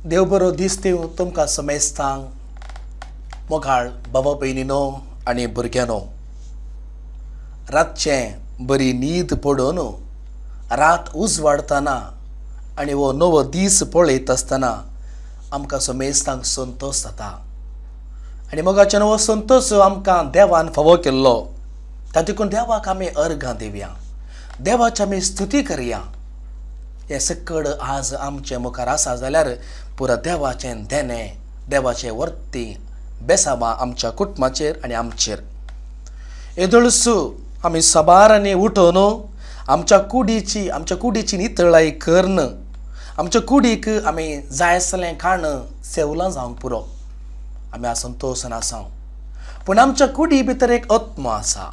देव बरो दीस दिवं तुमकां समेस्तांक मोगाळ बाबा भयणीनो आनी भुरग्यानो. रातचें बरी न्हीद पडून रात उजवाडतना आनी हो नवो दीस पळयत आसतना आमकां समेस्तांक संतोश जाता. आनी मोगाच्यान हो संतोश आमकां देवान फावो केल्लो तातूंत देवाक आमी अर्घां दिवया, देवाची आमी स्तुती करया. हे सकड आज आमचे मुखार आसा जाल्यार पुरा देवाचें देणें, देवाचें वर्ती बेसामां आमच्या कुटुंबाचेर आनी आमचेर. येदोळसू आमी सबारांनी उठोवन आमच्या कुडीची नितळाई करन, आमच्या कुडीक आमी जाय आसलें खाण सेवलां जावंक पुरो आमी संतोशान आसा. पूण आमच्या कुडी भितर एक आत्मो आसा.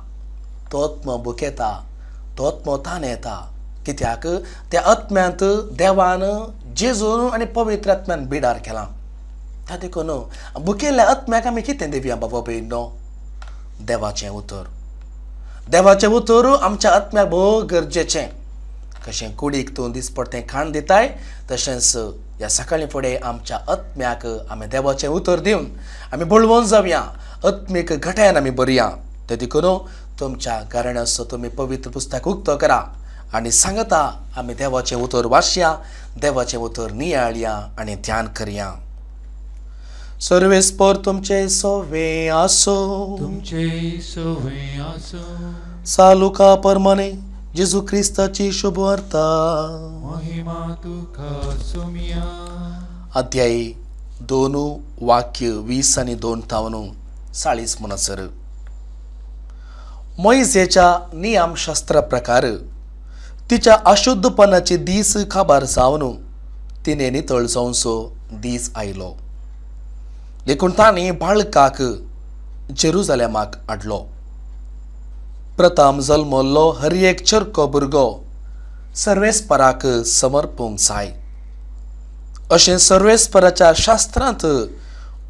तो आत्मो बुकेता, तो आत्मो तान येता. कित्याक त्या आत्म्यांत देवान जेजून आनी पवित्र आत्म्यान बिडार केला. त्या देखून बुकेल्ल्या आत्म्याक आमी कितें दिवया बाबा भयणो? देवाचें उतर. देवाचें उतर आमच्या आत्म्याक भोव गरजेचें. कशें कुडीक तूं दिसपट्टें खाण दिताय तशेंच ह्या सकाळी फुडें आमच्या आत्म्याक आमी देवाचें उतर दिवन आमी बळवून जावया, आत्मीक घट्यान आमी बरया. ते देखून तुमच्या घराण्याचो तुमी पवित्र पुस्तक उक्तो करा आनी सांगता आमी देवाचें उतर वाचया, देवाचें उतर नियाळया आनी ध्यान करया. सर्वेस्पर तुमचे सोवे आसो, तुमचे सोवे आसो. सालुका परमाने जेजू क्रिस्ताची शुभ वार्ता. महिमा तुका सुमिया. अध्याय 2 वाक्य 20 आनी 2 40 म्हणसर मोइजेच्या नियमशास्त्रा प्रकार तिच्या अशुद्धपणाचे दीस खबर जावन तिने नितळ जावचो दीस आयलो. देखून तांणी बाळकाक जेरुजालेमाक हाडलो. प्रथम जल्मल्लो हर एक चरको भुरगो सर्वेस्पराक समर्पूंक जाय अशें सर्वेस्पराच्या शास्त्रांत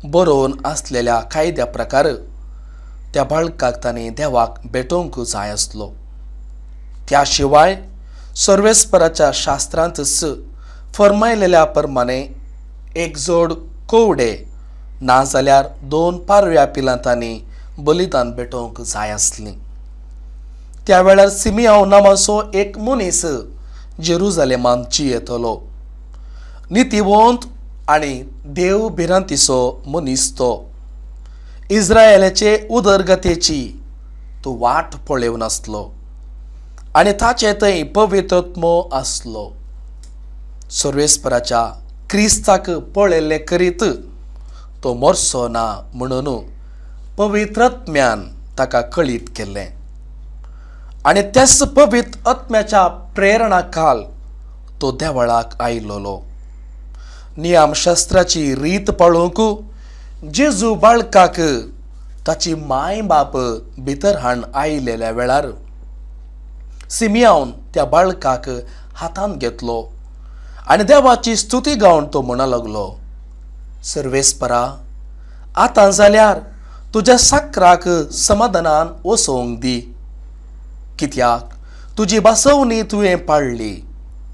बरोवन आसलेल्या कायद्या प्रकार त्या बाळकाक तांणी देवाक भेटोवंक जाय आसलो. त्या शिवाय सर्वेस्पराच्या शास्त्रांतच फर्मायलेल्या प्रमाणे एक जोड कोवडे ना जाल्यार 2 पारव्या पिलां तांणी बलिदान भेटोवंक जाय आसलीं. त्या वेळार सिमियोन नांवाचो एक मनीस जेरुजालेमांत येतलो. नितीवंत आनी देव भिरांतीचो मनीस तो. इस्रायेलाचे उदरगतेची तो वाट पळोवन आसलो आनी ताचे थंय पवित्र आत्मो आसलो. सर्वेस्पराच्या क्रिस्ताक पळयल्ले करीत तो मरचो ना म्हणून पवित्र आत्म्यान ताका कळीत केल्लें आनी त्याच पवित्र आत्म्याच्या प्रेरणा खाल तो देवळाक आयिल्लो. नियमशास्त्राची रीत पाळूंक जेजू बाळकाक ताची माय बाप भितर हाड आयिल्ल्या वेळार सिमियोन त्या बाळकाक हातान घेतलो आनी देवाची स्तुती गावन तो म्हणू लागलो, सर्वेस्परा, आतां जाल्यार तुज्या साकराक समाधानान वसोवंक दी. कित्याक तुजी बासवणी तुवें पाळ्ळी,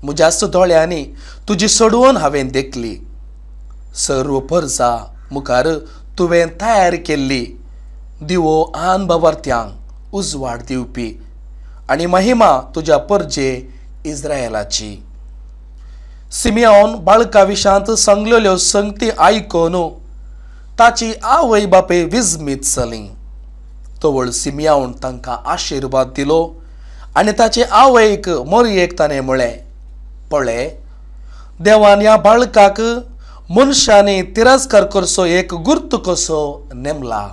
म्हज्याच दोळ्यांनी तुजी सोडवण हांवें देखली. सर्व परजा मुखार तुवें तयार केल्ली दिवो आन बावर्त्यांक उजवाड दिवपी आनी महिमा तुज्या परजे इस्रायेलाची. सिमियोन बाळका विशांत सांगलेल्यो संगती आयकून ताची आवय बापय विस्मीत जालीं. तवळ सिमियोन तांकां आशिर्वाद दिलो आनी ताचे आवयक मरियेक ताणें म्हळें, पळय, देवान ह्या बाळकाक मनशांनी तिरस्कार करचो एक गुर्त कसो नेमला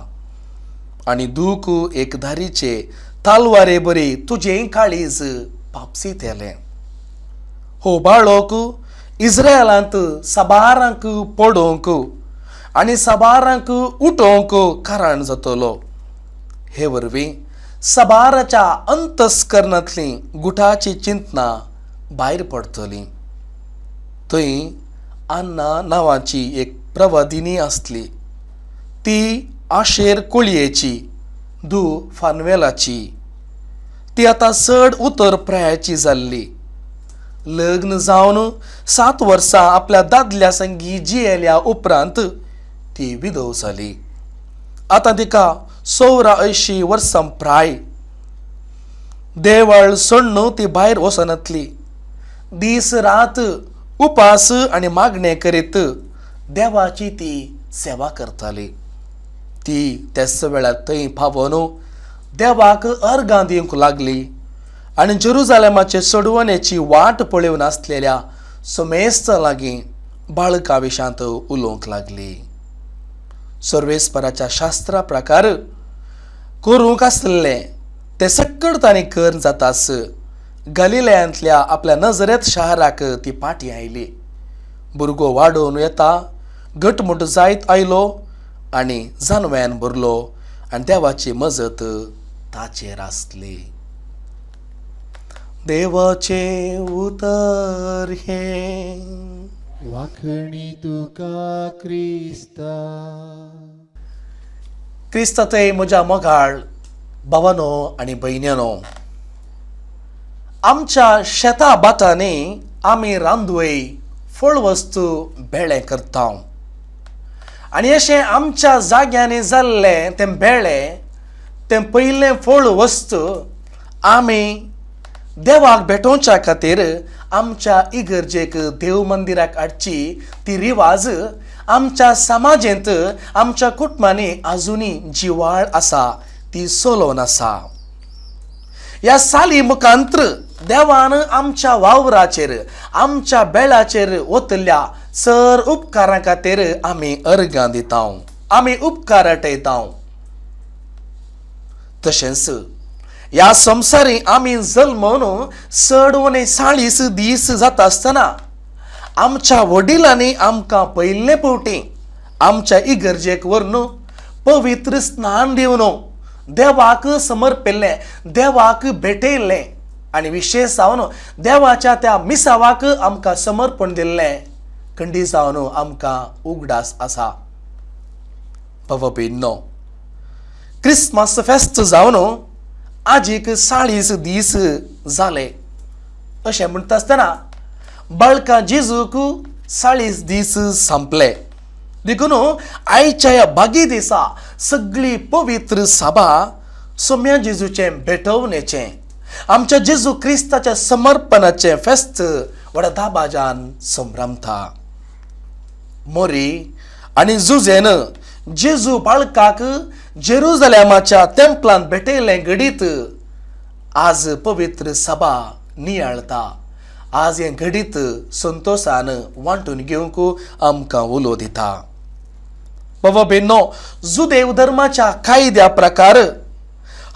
आनी दूख एक धारीचे तालवारे बरी तुजें काळीज पापसीत येलें. हो बाळक इस्रायेलांत सबारांक पडोवंक आनी सबारांक उठोवंक कारण जातलो. हे वरवीं सबाराच्या अंतस्करणांतली गुठाची चिंतना भायर पडटली. थंय अन्ना नांवाची एक प्रवादिनी आसली. ती आशेर कोळयेची धूव फानवेलाची. ती आतां चड उतर प्रायाची जाल्ली लग्न जावन 7 वर्सां आपल्या दादल्या संगी जियेल्या उपरांत ती विधव जाली. आतां तिका 84 वर्सां प्राय. देवळ सोडून ती भायर वचनातली. दीस रात उपास आनी मागणे करीत देवाची ती सेवा करताली. ती त्याच वेळार थंय पावून देवाक अर्गां दिवंक लागली आनी जेरुजालेमाचे सोडवणेची वाट पळोवन आसलेल्या सोमेस्ता लागीं बाळका विशांत उलोवंक लागली. सर्वेस्पराच्या शास्त्रा प्रकार करूंक आसलें ते सक्कड ताणें कर जातास गलिलयांतल्या आपल्या नजरेत शाराक ती पाटी आयली. भुरगो वाडोवन येता घटमूट जायत आयलो आनी जानव्यान भरलो आनी देवाची मजत ताचेर आसली. देवाचे उतर हे. वाखणी तुका क्रिस्ता. क्रिस्तातय म्हज्या मोगाळ भावानो आनी भयण्यांनो, आमच्या शेता बाटांनी आमी रांदवय फळ वस्तू बेळे करता आनी अशें आमच्या जाग्यांनी जाल्लें तें बेळे तें पयलें फळ वस्तू आमी देवाक भेटोवच्या खातीर आमच्या इगर्जेक देव मंदिराक हाडची ती रिवाज आमच्या समाजेंत आमच्या कुटुंबांनी आजुनी जिवाळ आसा, ती सोलोवन आसा. ह्या साली मुखांत्र देवान आमच्या वावराचेर आमच्या बेळाचेर वतल्या सर उपकारां खातीर आमी अर्गां दिता, आमी उपकार आटयता. तशेंच ह्या संवसारी आमी जल्मून 40 दीस जाता आसतना आमच्या वडिलांनी आमकां पयले फावटी आमच्या इगर्जेक व्हरून पवित्र स्नान दिवन देवाक समर्पिल्लें, देवाक भेटयल्लें आनी विशेश जावन देवाच्या त्या मिसावाक आमकां समर्पण दिल्लें खंडी जावन आमकां उगडास आसा. भाव भयणींनो, क्रिसमस फेस्त जावन आजीक 40 दीस जाले. अशें म्हणटा आसतना बाळका जेजूक 40 दीस संपले. देखून आयच्या ह्या बागी दिसा सगळी पवित्र सभा सोम्या जेजूचें भेटवणेचें, आमच्या जेजू क्रिस्ताच्या समर्पणाचें फेस्त व्हडा दाबाजान संभ्रमता. मोरी आनी जुजेन जेजू बाळकाक जेरुजालेमाच्या टेंपलांत भेटयलें घडीत आज पवित्र सभा नियाळता. आज हें घडीत संतोशान वांटून घेवंक आमकां उलो दिता. बाबा भयणो, जुदेव धर्माच्या कायद्या प्रकार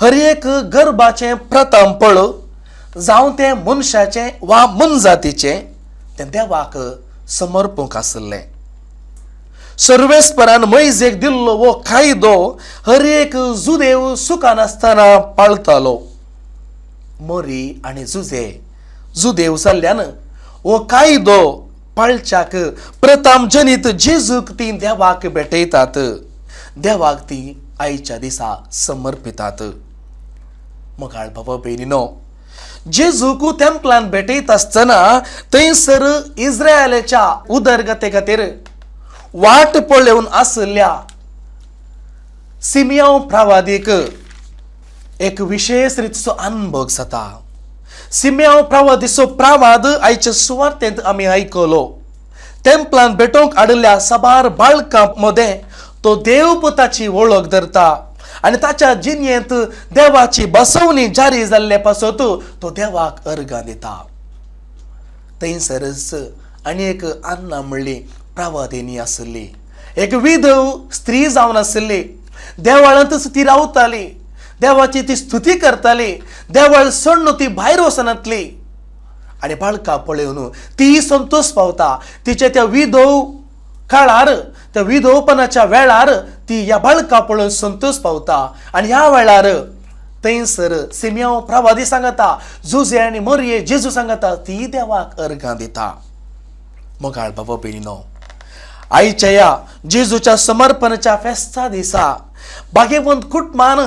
हर एक गर्भाचें प्रथम फळ जावं तें मनशाचें वा मनजातीचें तें देवाक समर्पूंक आसलें. सर्वेस्परान मैजेक दिल्लो वो कायदो हर एक जुदेव सुखान आसतना पाळतालो. मोरी आनी जुदेव जाल्ल्यान वो कायदो पाळच्याक प्रथम जनीत जेजूक ती देवाक भेटयतात, देवाक ती आयच्या दिसा समर्पितात. मोगाळ भाव भयणींनो, जेजूक टेंपलांत भेटयत आसतना थंयसर इस्रायेलाच्या उदरगते खातीर वाट पळोवन आसल्या सिमियोन प्रवादीक एक विशेष रितीचो अनुभव जाता. सिमियोन प्रवादीचो प्रवाद आयच्या सुवातेंत आमी आयकलो. टेंपलांत भेटोवंक हाडल्या साबार बाळकां मदें तो देवपुताची वळख धरता आनी ताच्या जिणयेंत देवाची बसवणी जारी जाल्ले पासत तो देवाक अर्गां दिता. थंयसरच आनी एक अन्ना म्हणली प्रवादिनी आसली. एक विधव स्त्री जावन आसली. देवळांतच ती रावताली, देवाची ती स्तुती करताली, देवळ सोडून ती भायर वचनातली आनी बाळकां पळोवन ती संतोष पावता. तिचे त्या विधव काळार, त्या विधवपणाच्या वेळार ती ह्या बाळकां पळोवन संतोष पावता. आनी ह्या वेळार थंयसर सिमियोन प्रवादी सांगता, जुजे आनी मोरये जेजू सांगता, ती देवाक अर्गां दिता. मोगाळ भाव भयणींनो, आयच्या ह्या जेजूच्या समर्पणाच्या फेस्ता दिसा भाग्यवंत कुटुंबान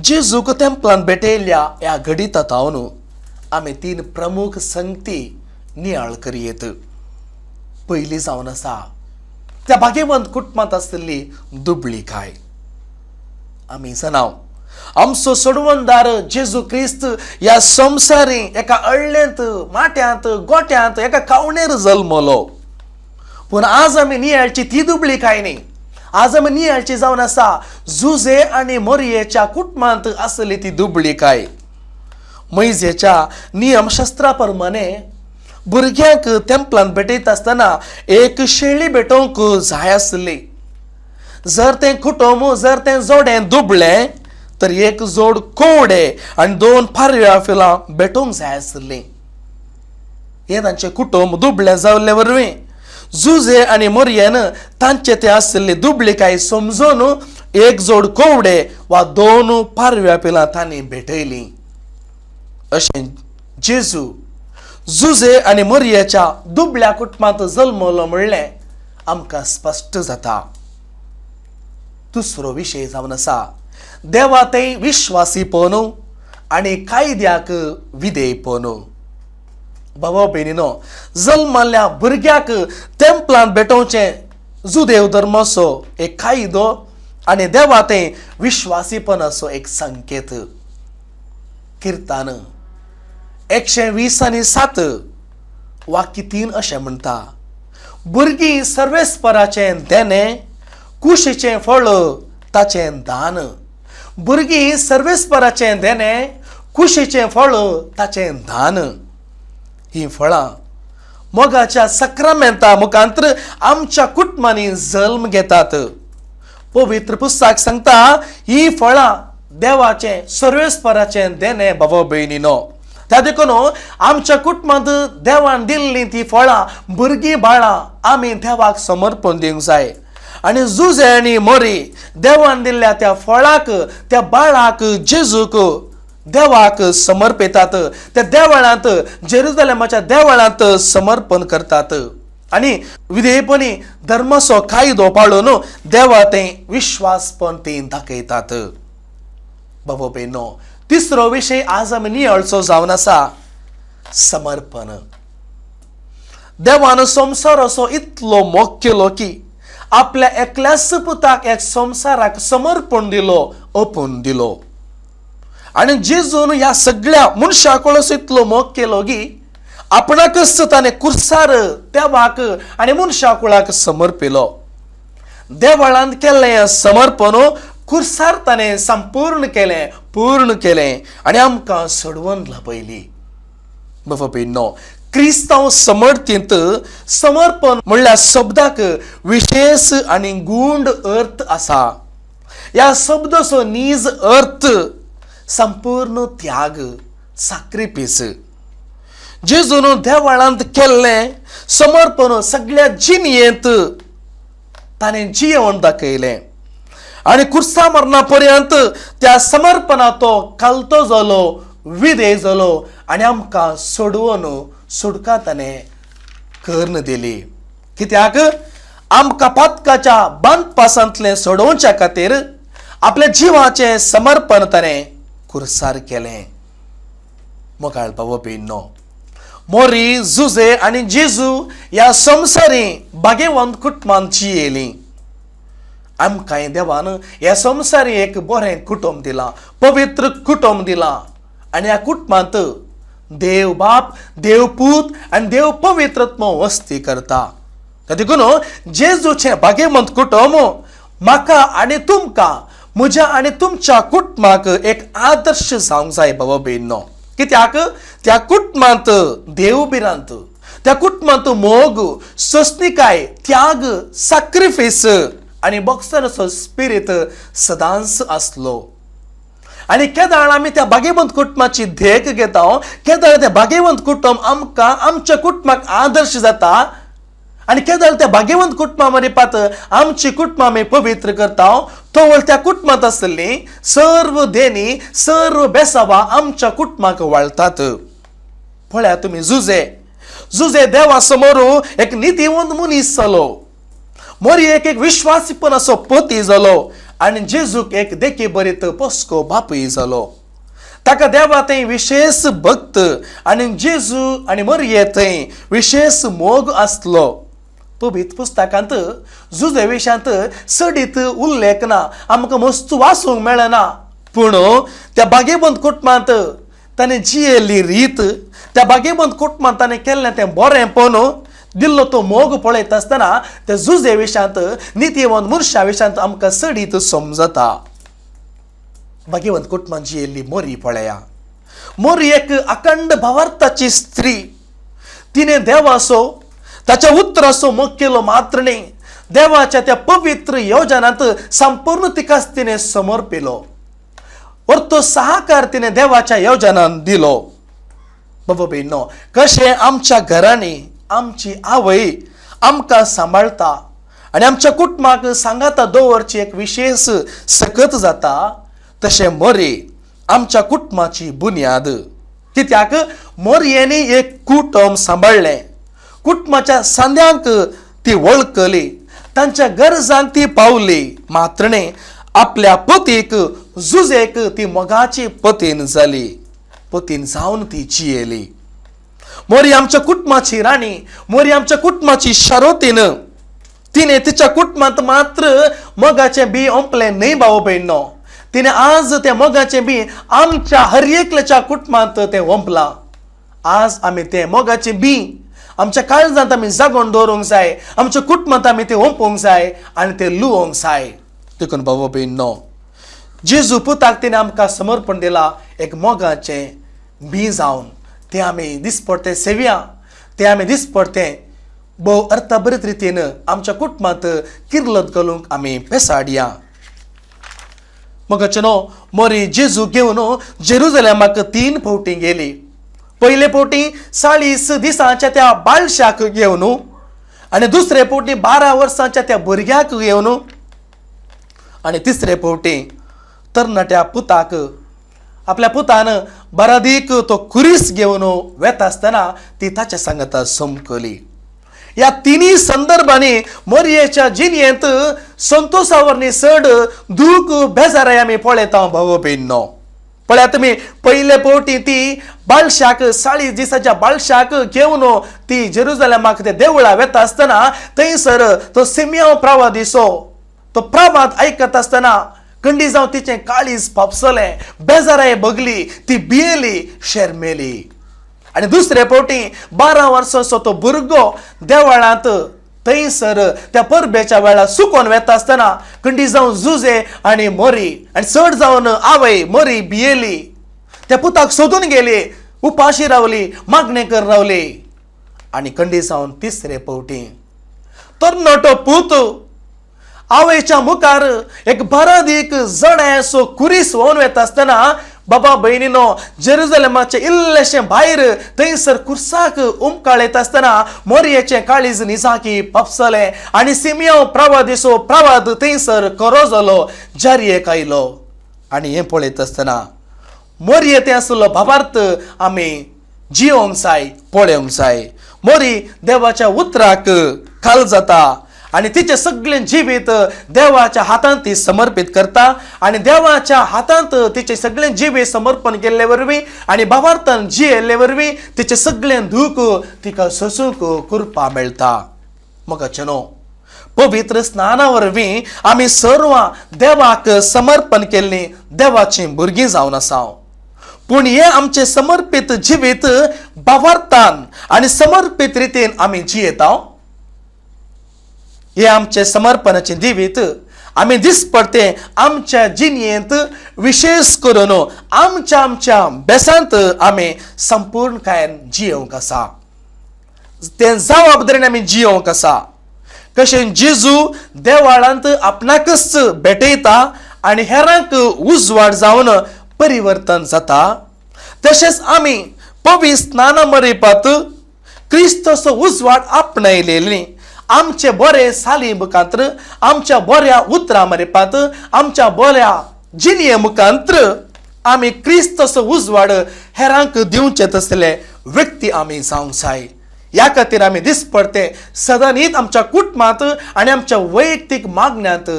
जेजूक टेंपलांत भेटयल्ल्या ह्या घडीत तावन आमी 3 प्रमुख संगती नियाळ करियेत. पयली जावन आसा त्या भाग्यवंत कुटुंबांत आसतली दुबळीकाय. आमी जाणाव आमचो सोडवणदार जेजू क्रिस्त ह्या संवसारी एका अडलेंत माट्यांत गोट्यांत एका कावणेर जल्मलो. पूण आज आमी नियाळची ती दुबळीकाय न्ही. आज आमी नियाळची जावन आसा जुजे आनी मोरयेच्या कुटुंबांत आसली ती दुबळीकाय. मैजेच्या नियमशास्त्रा प्रमाणे भुरग्यांक तेंपलांत भेटयता आसतना एक शेळी भेटोवंक जाय आसली. जर तें कुटुंब जर तें जोडें दुबळें तर एक जोड कोवडे आनी 2 पारव्या फिलां भेटोवंक जाय आसलीं. हें तांचें कुटुंब दुबळें जाल्ले वरवीं जुजे आनी मोरयेन तांचे ते आसले दुबळीकाय समजून एक जोड कोवडे वा 2 पारव्या पिलां तांणी भेटयलीं. अशें जेजू जुजे आनी मोरयेच्या दुबळ्या कुटुंबांत जल्मलो म्हणलें आमकां स्पश्ट जाता. दुसरो विशय जावन आसा देवातय विश्वासीपण आनी कायद्याक विधेयपण. भावा भयणीनो, जल्मल्ल्या भुरग्याक तेंपलांत भेटोवचें जुदेव धर्माचो एक कायदो आनी देवातय विश्वासीपणाचो एक संकेत. किर्तान 120:7 वाक्य 3 अशें म्हणटा, भुरगीं सर्वेस्पराचें देणें कुशीचें फळ ताचें दान. भुरगीं सर्वेस्पराचें देणें कुशीचें फळ ताचें दान. ही फळां मोगाच्या सक्रामेंता मुखांतर आमच्या कुटुंबांनी जल्म घेतात. पवित्र पुस्तक सांगता ही फळां देवाचें सर्वेस्पराचें देणें. भावा भयणीनो, त्या देखून आमच्या कुटुंबांत देवान दिल्लीं ती फळां भुरगीं बाळां आमी देवाक समर्पण दिवंक जाय. आनी जुजे आनी मोरी देवान दिल्ल्या त्या फळाक त्या बाळाक जेजूक देवाक समर्पितात. त्या देवळांत जेरुसलेमाच्या देवळांत समर्पण करतात आनी विधेयपणी धर्माचो कायदो पाळून देवा तें विश्वासपण तें दाखयतात. बाबा भयणो, तिसरो विशय आज आमी नियाळचो जावन आसा समर्पण. देवान संवसार असो इतलो मोग केलो की आपल्या एकल्याच पुताक एक संवसाराक समर्पण दिलो, ओपून दिलो. आनी जेजून ह्या सगळ्या मनशाक इतलो मोग केलो की आपणाकच ताणें कुर्सार देवाक आनी मनशा कुळाक समर्पिलो. देवळांत केल्लें हें समर्पण कुर्सार ताणें संपूर्ण केलें, पूर्ण केलें आनी आमकां सोडवण लाभयली. बाबा भयणो, क्रिस्तांव समर्थींत समर्पण म्हणल्यार शब्दाक विशेष आनी गूढ अर्थ आसा. ह्या शब्दाचो नीज अर्थ संपूर्ण त्याग, सॅक्रिफायस. जेजून देवळांत केल्लें समर्पण सगळ्या जिणयेंत ताणें जियोन दाखयलें आनी कुर्सा मरणा पर्यंत त्या समर्पणाचो कालतो जालो, विधेय जालो आनी आमकां सोडवून सुटका ताणें करून दिली. कित्याक आमकां पातकाच्या बांदपासांतलें सोडोवच्या खातीर आपल्या जिवाचें समर्पण ताणें कुर्सार केलें. मोगाळ बाबा भयणो, मोरी जुजे आनी जेजू ह्या संवसारी भाग्यवंत कुटुंबांत जियेलीं. आमकां देवान ह्या संवसारी एक बरें कुटुंब दिलां, पवित्र कुटुंब दिलां आनी ह्या कुटुंबांत देव बाप, देव पूत आनी देव पवित्रत्म वस्ती करता. देखून जेजूचें भाग्यवंत कुटुंब म्हाका आनी तुमकां, म्हज्या आनी तुमच्या कुटुंबाक एक आदर्श जावंक जाय बाबा भयणो. कित्याक त्या कुटुंबांत देवबिरांत, त्या कुटुंबांत मोग, सोंसणीकाय, त्याग, सॅक्रिफायस आनी बॉक्सराचो स्पिरीट सदांच आसलो. आनी केदाळ आमी त्या भाग्यवंत कुटुंबाची देख घेता, केदाळ त्या भाग्यवंत कुटुंब आमकां आमच्या कुटुंबाक आदर्श जाता आनी केदाळ त्या भाग्यवंत कुटुंबा मरीपात आमची कुटुंबां आमी पवित्र करता. तोवर त्या कुटुंबांत आसली सर्व देणी, सर्व बेसावां आमच्या कुटुंबाक वळतात. पळया तुमी, जुजे देवा समोर एक नितीवंत मनीस जालो, मोरी एक विश्वासीपणाचो पती जालो आनी जेजूक एक देखे बरीत पोस्को बापूय जालो. ताका देवा थंय विशेष भक्त आनी जेजू आनी मरिये थंय विशेष मोग आसलो. पवित्र पुस्तकांत जुजे विशयांत सडीत उल्लेख ना, आमकां मस्त वाचूंक मेळना. पूण त्या बागेबंद कुटुंबांत ताणें जियेली रीत, त्या बागेबंद कुटुंबांत ताणें केल्लें तें बरें पळोवन दिल्लो तो मोग पळयत आसतना त्या जुजे विशयांत नितीवंत मनशा विशयांत आमकां सडीत समजता. बागेवंत कुटुंबांत जियेल्ली मोरी पळया. मोरी एक अखंड भावार्थाची स्त्री. तिने देवाचो ताच्या उतराचो मोग केलो मात्र न्ही, देवाच्या त्या पवित्र योजनांत संपूर्ण तिकाच तिने समर्पिलो. और तो सहकार तिने देवाच्या योजनांत दिलो. बाबा बहिणो, कशें आमच्या घरांनी आमची आवय आमकां सांबाळटा आनी आमच्या कुटुंबाक सांगाता दवरची एक विशेष सकत जाता, तशें मोरी आमच्या कुटुंबाची बुन्याद. कित्याक मोरयेनी एक कुटुंब सांबाळलें. कुटुंबाच्या सांद्यांक ती वळखली, तांच्या गरजांक ती पावली. मात्र न्ही, आपल्या पतीक जुजेक ती मोगाची पतीन जाली. पतीन जावन ती जियेली. मोरी आमच्या कुटुंबाची राणी, मोरी आमच्या कुटुंबाची शारोतीन. तिने तिच्या कुटुंबांत मात्र मोगाचें बी ओंपलें न्ही भाऊ बहिणो. तिने आज त्या मोगाचें बी आमच्या हर एकल्याच्या कुटुंबांत तें ओंपलां. आज आमी तें मोगाचें बी आमच्या काळजांत आमी जागोवन दवरूंक जाय, आमच्या कुटुंबांत आमी तें ओंपोवंक जाय आनी तें लुवोवंक जाय. देखून भाऊ बहिणो, जेजू पुताक तिने आमकां समर्पण दिलां एक मोगाचें बी जावन. तें आमी दिसपडटें सेवया, तें आमी दिसपडटें भोव अर्थबरीत रितीन आमच्या कुटुंबांत किर्लत घालूंक आमी पेसाडया. मोगाचेनो, मोरी जेजू घेवन जेरुजलेमाक 3 फावटी गेली. पयले फावटी 40 दिसांच्या त्या बाळशाक घेवन, आनी दुसरे फावटी 12 वर्सांच्या त्या भुरग्याक घेवन, आनी तिसरे फावटी तरणाट्या पुताक आपल्या पुतान बरादीक तो खुरीस घेवन वेता आसतना ती ताच्या सांगता समकली. या तिनी संदर्भांनी मोरयेच्या जिणयेंत संतोषावरणी चड दूख बेजाराय आमी पळयता भाऊ बहिणो. पळयात तुमी, पयले फावटी ती बाळशाक 40 दिसाच्या बाळशाक घेवन ती जेरुजलेमाक ते देवळा वेता आसतना थंयसर तो सिमियोन प्रवादीचो तो प्रभात आयकत आसतना कंडी जावन तिचें काळीज फापसलें, बेजाराय भोगली, ती भियेली, शेरमेली. आनी दुसरे फावटी 12 वर्साचो तो भुरगो देवळांत थंयसर त्या परबेच्या वेळार सुकोवन वेता आसतना कंडी जावन जुजे आनी मोरी आनी चड जावन आवय मोरी भियेली. त्या पुताक सोदून गेली, उपाशी रावली, मागणे कर रावली. आनी कंडी जावन तिसरे फावटी तरणाटो पूत आवयच्या मुखार एक बरादीक जड्यासो खुरीस व्होवन वेता आसतना बाबा बहिणीनो, जेरुजलेमाचे इल्लेशें भायर थंयसर खुर्साक उमकाळ येता आसतना मोरयेचें काळीज निजाकी पापसलें आनी सिमियोन प्रवादीचो प्रवाद थंयसर खरो जालो, जारयेक आयलो. आनी हें पळयत आसतना मोरये तें आसलो भावार्थ आमी जियोंक जाय, पळोवंक जाय. मोरी देवाच्या उतराक खाल जाता आनी तिचें सगळें जिवीत देवाच्या हातांत ती समर्पीत करता. आनी देवाच्या हातांत तिचें सगळें जिवीत समर्पण केल्ले वरवीं आनी भावार्थान जियेल्ले वरवीं तिचें सगळें दूख तिका सोसूंक करपा मेळटा. मोगाचेनो, पवित्र स्नाना वरवीं आमी सर्वां देवाक समर्पण केल्लीं देवाचीं भुरगीं जावन आसात. पूण हे आमचें समर्पीत जिवीत भावार्थान आनी समर्पीत रितीन आमी जियेता. हे आमचे समर्पणाचे जिवीत आमी दिसपडते आमच्या जिणयेंत विशेष करून आमच्या बेसांत आमी संपूर्णकायेन जियोंक आसा. तें जबाबदारीन आमी जियोंक आसा. कशें जेजू देवळांत आपणाकच भेटयता आनी हेरांक उजवाड जावन परिवर्तन जाता, तशेंच आमी पवित्र स्नाना मरेपात क्रिस्ताचो उजवाड आपणायलेली आमचे बरे साली मुखांत्र, आमच्या बऱ्या उतरां मरेपात, आमच्या बऱ्या जिणये मुखांत्र आमी क्रिस्ताचो उजवाड हेरांक दिवचे तसले व्यक्ती आमी जावंक जाय. ह्या खातीर आमी दिसपडते सदांच आमच्या कुटुंबांत आनी आमच्या वैयक्तीक मागण्यांत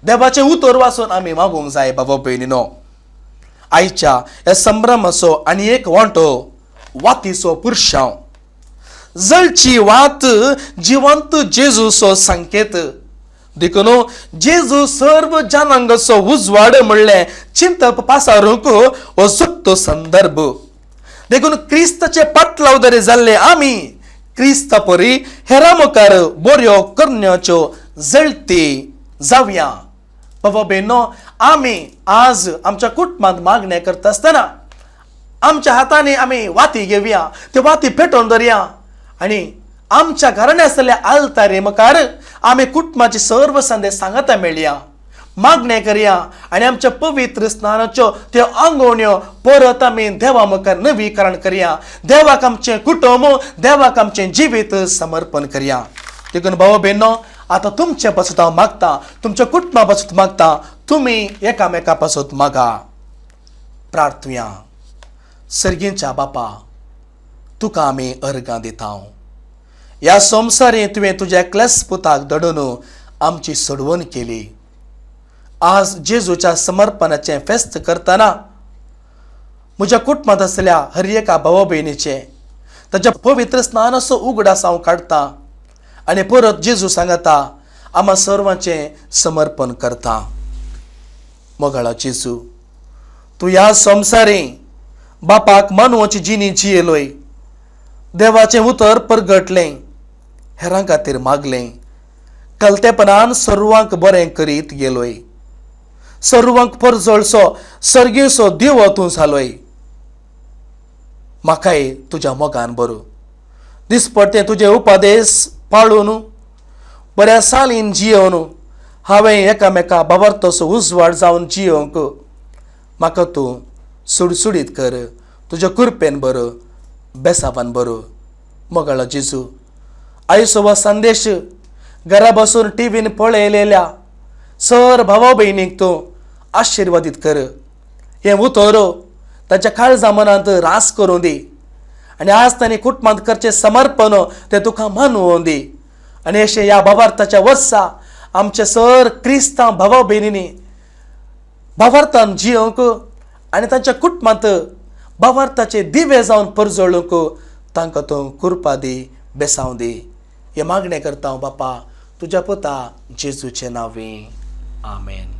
देवाचे उतर वाचून आमी मागूंक जाय. बाबा भयणीनो, आयच्या ह्या संभ्रमाचो आनी एक वांटो वातीचो पुरशांव. जळची वात जिवंत जेजूचो संकेत. देखून जेजू सर्व जनांगचो उजवाड म्हणलें चिंतप पासारूंक हो सुट्टो संदर्भ. देखून क्रिस्ताचे पाटलावदरे जाल्ले आमी क्रिस्ता परी हेरां मुखार बऱ्यो करण्याच्यो जळती जावया. बाबा बेनो, आमी आज आमच्या कुटुंबांत मागण्या करता आसतना आमच्या हातांनी आमी वाती घेवया, त्यो वाती पेटोवन दवरया आनी आमच्या घराण्या आसलेल्या आल्तारी मुखार आमी कुटुंबाची सर्व संदेश सांगता मेळया, मागण्या करया आनी आमच्या पवित्र स्नानाच्यो त्यो आंगवण्यो परत आमी देवा मुखार नवीकरण करया. देवाक आमचें कुटुंब, देवाक आमचें जिवीत समर्पण करया. देखून भाव बेनो, आता तुमचे पासून हांव मागता, तुमच्या कुटुंबा पासून मागता, तुमी एकामेका पासून मागा. प्रार्थुया. सर्गींच्या बापा, तुका आमी अर्गां दिता. ह्या संवसारी तुवें तुज्या एकल्याच पुताक धाडून आमची सोडवण केली. आज जेजूच्या समर्पणाचें फेस्त करतना म्हज्या कुटुंबांत आसलेल्या हर एका भावा भयणीचे ताच्या पवित्र स्नानाचो उगडास हांव काडटा आनी परत जेजू सांगता आम्हा सर्वांचें समर्पण करता. मोगाळा जेजू, तूं ह्या संवसारी बापाक मानवाची जिणी जियेलोय, देवाचें उतर परगटलें, हेरां खातीर मागलें, कलतेपणान सर्वांक बरें करीत गेलोय, सर्वांक परजळसो सर्गेचो दिवो तूं जालोय. म्हाकाय तुज्या मोगान बरो दिसपडटे तुजे उपदेश पाळून बऱ्या सालीन जियोवन हांवें एकामेका बाबरतोसो उजवाड जावन जियोंक म्हाका तूं सुडसुडीत कर. तुज्या कृपेन बरो, बेसावान बरो. मोगाळो जेजू, आयचो हो संदेश घरा बसून टीव्हीन पळयलेल्या सर भावा भयणीक तूं आशिर्वादीत कर. हें उतर ताच्या काळजा मनांत रास करूं दी आनी आज तांणी कुटुंबांत करचें समर्पण तें तुका मानूं दी. आनी अशें ह्या भावार्थाच्या वर्सा आमचे सर क्रिस्तांव भावा भयणींनी भावार्थान जियोंक आनी तांच्या कुटुंबांत भावार्थाचे दिवे जावन परजळूंक तांकां तूं कृपा दी, बेसांव दी. हे मागणें करता हांव बापा तुज्या पुता जेजूचे नांवे. आमेन.